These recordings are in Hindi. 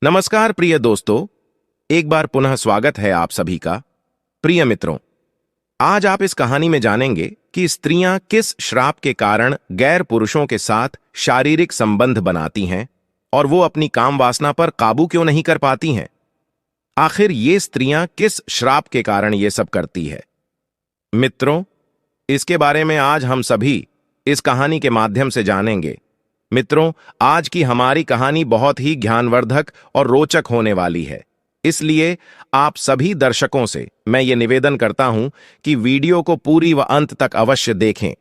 नमस्कार प्रिय दोस्तों, एक बार पुनः स्वागत है आप सभी का। प्रिय मित्रों, आज आप इस कहानी में जानेंगे कि स्त्रियां किस श्राप के कारण गैर पुरुषों के साथ शारीरिक संबंध बनाती हैं और वो अपनी काम वासना पर काबू क्यों नहीं कर पाती हैं। आखिर ये स्त्रियां किस श्राप के कारण ये सब करती है। मित्रों, इसके बारे में आज हम सभी इस कहानी के माध्यम से जानेंगे। मित्रों, आज की हमारी कहानी बहुत ही ज्ञानवर्धक और रोचक होने वाली है, इसलिए आप सभी दर्शकों से मैं ये निवेदन करता हूं कि वीडियो को पूरी व अंत तक अवश्य देखें।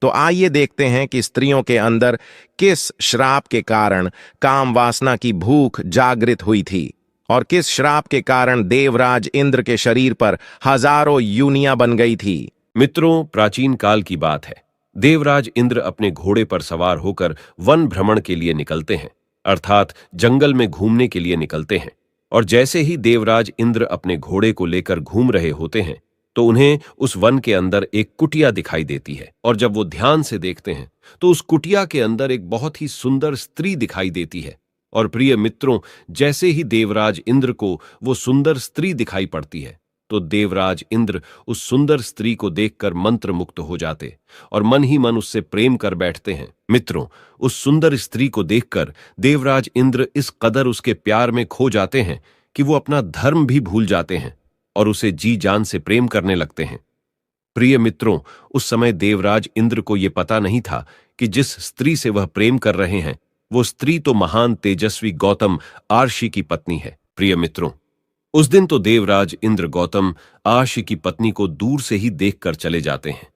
तो आइए देखते हैं कि स्त्रियों के अंदर किस श्राप के कारण काम वासना की भूख जागृत हुई थी और किस श्राप के कारण देवराज इंद्र के शरीर पर हजारों यूनियां बन गई थी। मित्रों, प्राचीन काल की बात है। देवराज इंद्र अपने घोड़े पर सवार होकर वन भ्रमण के लिए निकलते हैं, अर्थात जंगल में घूमने के लिए निकलते हैं। और जैसे ही देवराज इंद्र अपने घोड़े को लेकर घूम रहे होते हैं तो उन्हें उस वन के अंदर एक कुटिया दिखाई देती है। और जब वो ध्यान से देखते हैं तो उस कुटिया के अंदर एक बहुत ही सुंदर स्त्री दिखाई देती है। और प्रिय मित्रों, जैसे ही देवराज इंद्र को वो सुंदर स्त्री दिखाई पड़ती है तो देवराज इंद्र उस सुंदर स्त्री को देखकर मंत्र मुक्त हो जाते और मन ही मन उससे प्रेम कर बैठते हैं। मित्रों, उस सुंदर स्त्री को देखकर देवराज इंद्र इस कदर उसके प्यार में खो जाते हैं कि वो अपना धर्म भी भूल जाते हैं और उसे जी जान से प्रेम करने लगते हैं। प्रिय मित्रों, उस समय देवराज इंद्र को यह पता नहीं था कि जिस स्त्री से वह प्रेम कर रहे हैं वो स्त्री तो महान तेजस्वी गौतम आर्षि की पत्नी है। प्रिय मित्रों, उस दिन तो देवराज इंद्र गौतम आर्षि की पत्नी को दूर से ही देखकर चले जाते हैं,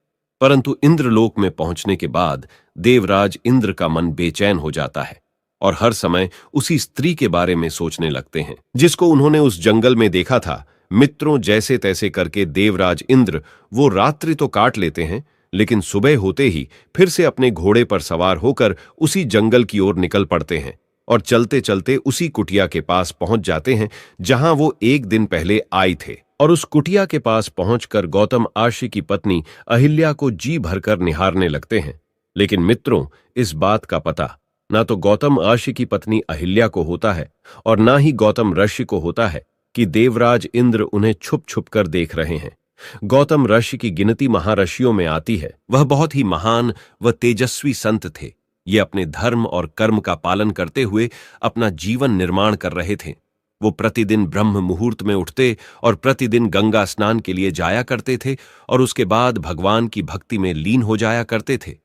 परंतु इंद्रलोक में पहुंचने के बाद देवराज इंद्र का मन बेचैन हो जाता है और हर समय उसी स्त्री के बारे में सोचने लगते हैं जिसको उन्होंने उस जंगल में देखा था। मित्रों, जैसे तैसे करके देवराज इंद्र वो रात्रि तो काट लेते हैं, लेकिन सुबह होते ही फिर से अपने घोड़े पर सवार होकर उसी जंगल की ओर निकल पड़ते हैं और चलते चलते उसी कुटिया के पास पहुंच जाते हैं जहां वो एक दिन पहले आए थे। और उस कुटिया के पास पहुंचकर गौतम आर्षि की पत्नी अहिल्या को जी भरकर निहारने लगते हैं। लेकिन मित्रों, इस बात का पता ना तो गौतम आर्षि की पत्नी अहिल्या को होता है और ना ही गौतम ऋषि को होता है कि देवराज इंद्र उन्हें छुप छुप कर देख रहे हैं। गौतम ऋषि की गिनती महारषियों में आती है। वह बहुत ही महान व तेजस्वी संत थे। ये अपने धर्म और कर्म का पालन करते हुए अपना जीवन निर्माण कर रहे थे। वो प्रतिदिन ब्रह्म मुहूर्त में उठते और प्रतिदिन गंगा स्नान के लिए जाया करते थे और उसके बाद भगवान की भक्ति में लीन हो जाया करते थे।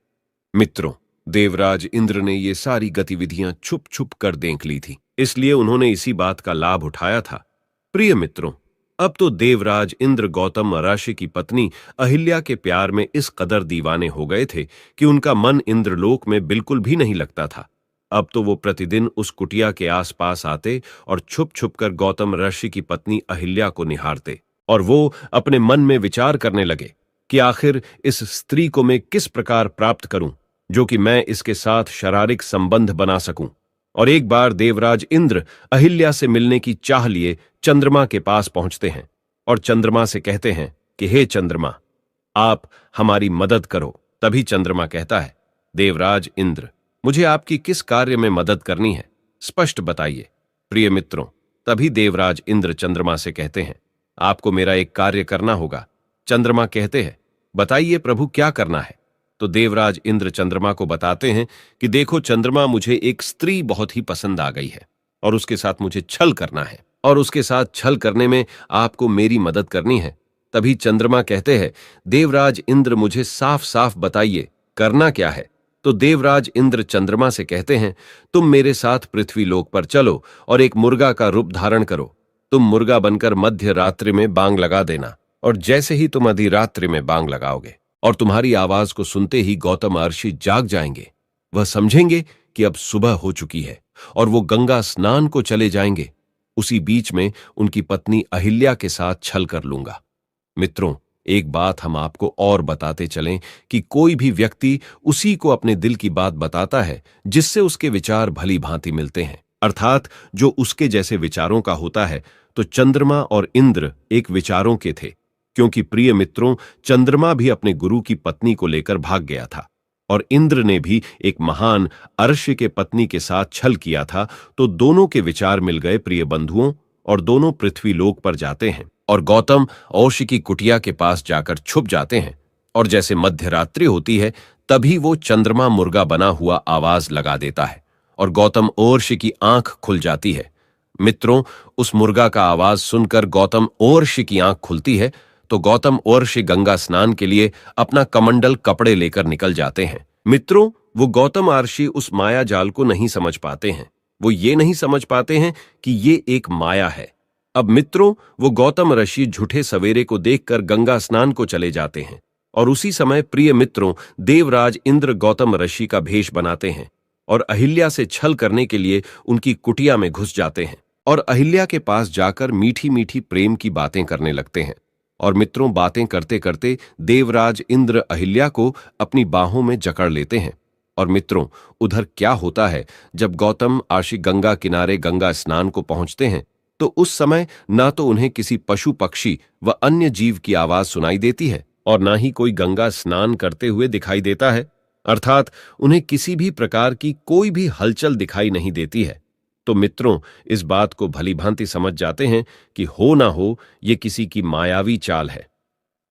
मित्रों, देवराज इंद्र ने ये सारी गतिविधियां छुप छुप कर देख ली थी, इसलिए उन्होंने इसी बात का लाभ उठाया था। प्रिय मित्रों, अब तो देवराज इंद्र गौतम ऋषि की पत्नी अहिल्या के प्यार में इस कदर दीवाने हो गए थे कि उनका मन इंद्रलोक में बिल्कुल भी नहीं लगता था। अब तो वो प्रतिदिन उस कुटिया के आसपास आते और छुप छुप कर गौतम ऋषि की पत्नी अहिल्या को निहारते और वो अपने मन में विचार करने लगे कि आखिर इस स्त्री को मैं किस प्रकार प्राप्त करूं जो कि मैं इसके साथ शारीरिक संबंध बना सकूं। और एक बार देवराज इंद्र अहिल्या से मिलने की चाह लिए चंद्रमा के पास पहुंचते हैं और चंद्रमा से कहते हैं कि हे चंद्रमा, आप हमारी मदद करो। तभी चंद्रमा कहता है, देवराज इंद्र, मुझे आपकी किस कार्य में मदद करनी है, स्पष्ट बताइए। प्रिय मित्रों, तभी देवराज इंद्र चंद्रमा से कहते हैं, आपको मेरा एक कार्य करना होगा। चंद्रमा कहते हैं, बताइए प्रभु, क्या करना है। तो देवराज इंद्र चंद्रमा को बताते हैं कि देखो चंद्रमा, मुझे एक स्त्री बहुत ही पसंद आ गई है और उसके साथ मुझे छल करना है और उसके साथ छल करने में आपको मेरी मदद करनी है। तभी चंद्रमा कहते हैं, देवराज इंद्र, मुझे साफ साफ बताइए करना क्या है। तो देवराज इंद्र चंद्रमा से कहते हैं, तुम मेरे साथ पृथ्वी लोक पर चलो और एक मुर्गा का रूप धारण करो। तुम मुर्गा बनकर मध्य रात्रि में बांग लगा देना और जैसे ही तुम आधी रात्रि में बांग लगाओगे और तुम्हारी आवाज को सुनते ही गौतम आर्षि जाग जाएंगे। वह समझेंगे कि अब सुबह हो चुकी है और वो गंगा स्नान को चले जाएंगे। उसी बीच में उनकी पत्नी अहिल्या के साथ छल कर लूंगा। मित्रों, एक बात हम आपको और बताते चलें कि कोई भी व्यक्ति उसी को अपने दिल की बात बताता है जिससे उसके विचार भली भांति मिलते हैं, अर्थात जो उसके जैसे विचारों का होता है। तो चंद्रमा और इंद्र एक विचारों के थे, क्योंकि प्रिय मित्रों, चंद्रमा भी अपने गुरु की पत्नी को लेकर भाग गया था और इंद्र ने भी एक महान अर्ष्य के पत्नी के साथ छल किया था, तो दोनों के विचार मिल गए प्रिय बंधुओं, और दोनों पृथ्वी लोक पर जाते हैं और गौतम और्ष की कुटिया के पास जाकर छुप जाते हैं। और जैसे मध्यरात्रि होती है तभी वो चंद्रमा मुर्गा बना हुआ आवाज लगा देता है और गौतम और्ष की आंख खुल जाती है। मित्रों, उस मुर्गा का आवाज सुनकर गौतम और्ष की आंख खुलती है तो गौतम और्ष गंगा स्नान के लिए अपना कमंडल कपड़े लेकर निकल जाते हैं। मित्रों, वो गौतम आर्षि उस माया जाल को नहीं समझ पाते हैं। वो ये नहीं समझ पाते हैं कि ये एक माया है। अब मित्रों, वो गौतम ऋषि झूठे सवेरे को देखकर गंगा स्नान को चले जाते हैं और उसी समय प्रिय मित्रों देवराज इंद्र गौतम ऋषि का भेष बनाते हैं और अहिल्या से छल करने के लिए उनकी कुटिया में घुस जाते हैं और अहिल्या के पास जाकर मीठी मीठी प्रेम की बातें करने लगते हैं। और मित्रों, बातें करते करते देवराज इंद्र अहिल्या को अपनी बाहों में जकड़ लेते हैं। और मित्रों, उधर क्या होता है, जब गौतम आर्षि गंगा किनारे गंगा स्नान को पहुंचते हैं तो उस समय ना तो उन्हें किसी पशु पक्षी व अन्य जीव की आवाज सुनाई देती है और ना ही कोई गंगा स्नान करते हुए दिखाई देता है, अर्थात उन्हें किसी भी प्रकार की कोई भी हलचल दिखाई नहीं देती है। तो मित्रों, इस बात को भली भांति समझ जाते हैं कि हो ना हो ये किसी की मायावी चाल है।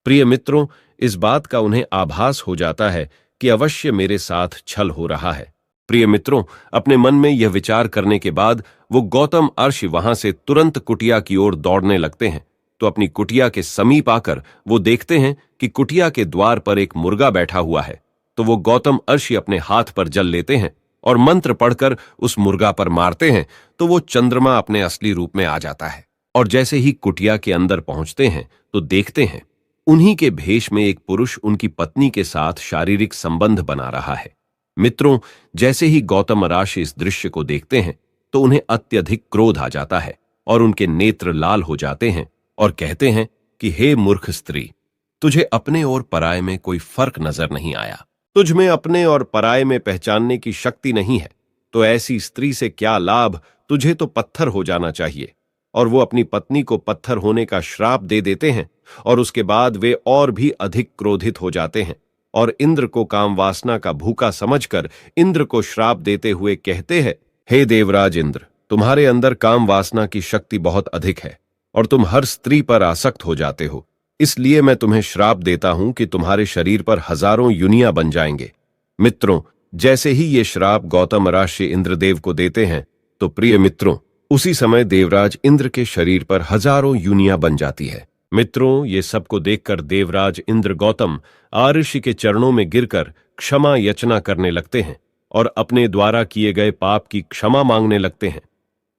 प्रिय मित्रों, इस बात का उन्हें आभास हो जाता है कि अवश्य मेरे साथ छल हो रहा है। प्रिय मित्रों, अपने मन में यह विचार करने के बाद वो गौतम अर्षि वहां से तुरंत कुटिया की ओर दौड़ने लगते हैं। तो अपनी कुटिया के समीप आकर वो देखते हैं कि कुटिया के द्वार पर एक मुर्गा बैठा हुआ है। तो वो गौतम अर्षि अपने हाथ पर जल लेते हैं और मंत्र पढ़कर उस मुर्गा पर मारते हैं तो वो चंद्रमा अपने असली रूप में आ जाता है। और जैसे ही कुटिया के अंदर पहुंचते हैं तो देखते हैं उन्हीं के भेष में एक पुरुष उनकी पत्नी के साथ शारीरिक संबंध बना रहा है। मित्रों, जैसे ही गौतम ऋषि इस दृश्य को देखते हैं तो उन्हें अत्यधिक क्रोध आ जाता है और उनके नेत्र लाल हो जाते हैं और कहते हैं कि हे मूर्ख स्त्री, तुझे अपने और पराये में कोई फर्क नजर नहीं आया। तुझ में अपने और पराये में पहचानने की शक्ति नहीं है, तो ऐसी स्त्री से क्या लाभ, तुझे तो पत्थर हो जाना चाहिए। और वो अपनी पत्नी को पत्थर होने का श्राप दे देते हैं और उसके बाद वे और भी अधिक क्रोधित हो जाते हैं और इंद्र को काम वासना का भूखा समझकर इंद्र को श्राप देते हुए कहते हैं, हे देवराज इंद्र, तुम्हारे अंदर काम वासना की शक्ति बहुत अधिक है और तुम हर स्त्री पर आसक्त हो जाते हो। इसलिए मैं तुम्हें श्राप देता हूं कि तुम्हारे शरीर पर हजारों युनियां बन जाएंगे। मित्रों, जैसे ही ये श्राप गौतम ऋषि इंद्रदेव को देते हैं तो प्रिय मित्रों उसी समय देवराज इंद्र के शरीर पर हजारों युनियां बन जाती है। मित्रों, ये सबको देखकर देवराज इंद्र गौतम आर्षि के चरणों में गिरकर क्षमा याचना करने लगते हैं और अपने द्वारा किए गए पाप की क्षमा मांगने लगते हैं।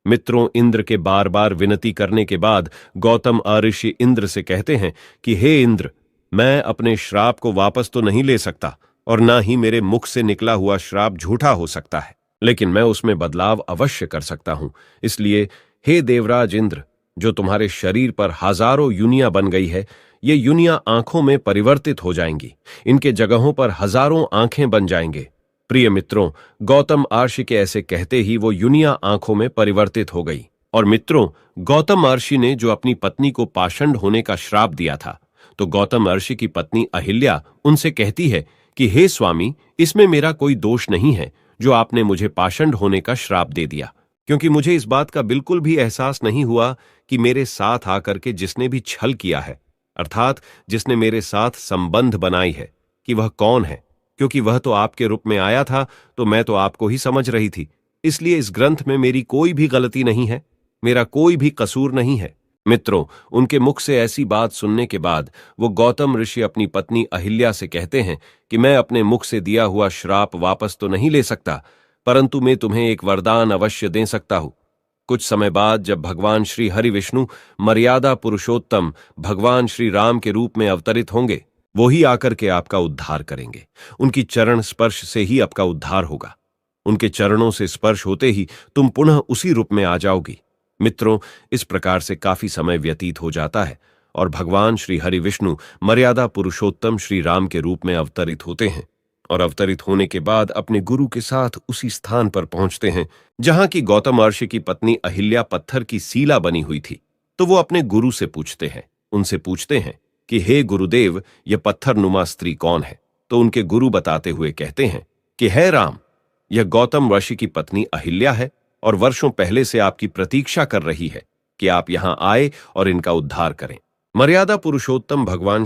मित्रों, इंद्र के बार बार विनती करने के बाद गौतम ऋषि इंद्र से कहते हैं कि हे इंद्र, मैं अपने श्राप को वापस तो नहीं ले सकता और ना ही मेरे मुख से निकला हुआ श्राप झूठा हो सकता है, लेकिन मैं उसमें बदलाव अवश्य कर सकता हूं। इसलिए हे देवराज इंद्र, जो तुम्हारे शरीर पर हजारों युनियां बन गई है, ये युनियां आंखों में परिवर्तित हो जाएंगी। इनके जगहों पर हजारों आंखें बन जाएंगे। प्रिय मित्रों, गौतम ऋषि के ऐसे कहते ही वो युनियां आंखों में परिवर्तित हो गई। और मित्रों, गौतम ऋषि ने जो अपनी पत्नी को पाषंड होने का श्राप दिया था, तो गौतम ऋषि की पत्नी अहिल्या उनसे कहती है कि हे स्वामी, इसमें मेरा कोई दोष नहीं है जो आपने मुझे पाषंड होने का श्राप दे दिया, क्योंकि मुझे इस बात का बिल्कुल भी एहसास नहीं हुआ कि मेरे साथ आकर के जिसने भी छल किया है, अर्थात जिसने मेरे साथ संबंध बनाई है, कि वह कौन है, क्योंकि वह तो आपके रूप में आया था तो मैं तो आपको ही समझ रही थी। इसलिए इस ग्रंथ में मेरी कोई भी गलती नहीं है, मेरा कोई भी कसूर नहीं है। मित्रों, उनके मुख से ऐसी बात सुनने के बाद वो गौतम ऋषि अपनी पत्नी अहिल्या से कहते हैं कि मैं अपने मुख से दिया हुआ श्राप वापस तो नहीं ले सकता, परंतु मैं तुम्हें एक वरदान अवश्य दे सकता हूं। कुछ समय बाद जब भगवान श्री हरि विष्णु मर्यादा पुरुषोत्तम भगवान श्री राम के रूप में अवतरित होंगे, वो ही आकर के आपका उद्धार करेंगे। उनकी चरण स्पर्श से ही आपका उद्धार होगा। उनके चरणों से स्पर्श होते ही तुम पुनः उसी रूप में आ जाओगी। मित्रों, इस प्रकार से काफी समय व्यतीत हो जाता है और भगवान श्री हरि विष्णु मर्यादा पुरुषोत्तम श्री राम के रूप में अवतरित होते हैं और अवतरित होने के बाद अपने गुरु के साथ उसी स्थान पर पहुंचते हैं जहां की गौतम ऋषि की पत्नी अहिल्या पत्थर की सीला बनी हुई थी। तो वो अपने गुरु से पूछते हैं कि हे गुरुदेव, यह पत्थर नुमा स्त्री कौन है? तो उनके गुरु बताते हुए कहते हैं कि है राम, यह गौतम ऋषि की पत्नी अहिल्या है और वर्षों पहले से आपकी प्रतीक्षा कर रही है कि आप यहां आए और इनका उद्धार करें। मर्यादा पुरुषोत्तम भगवान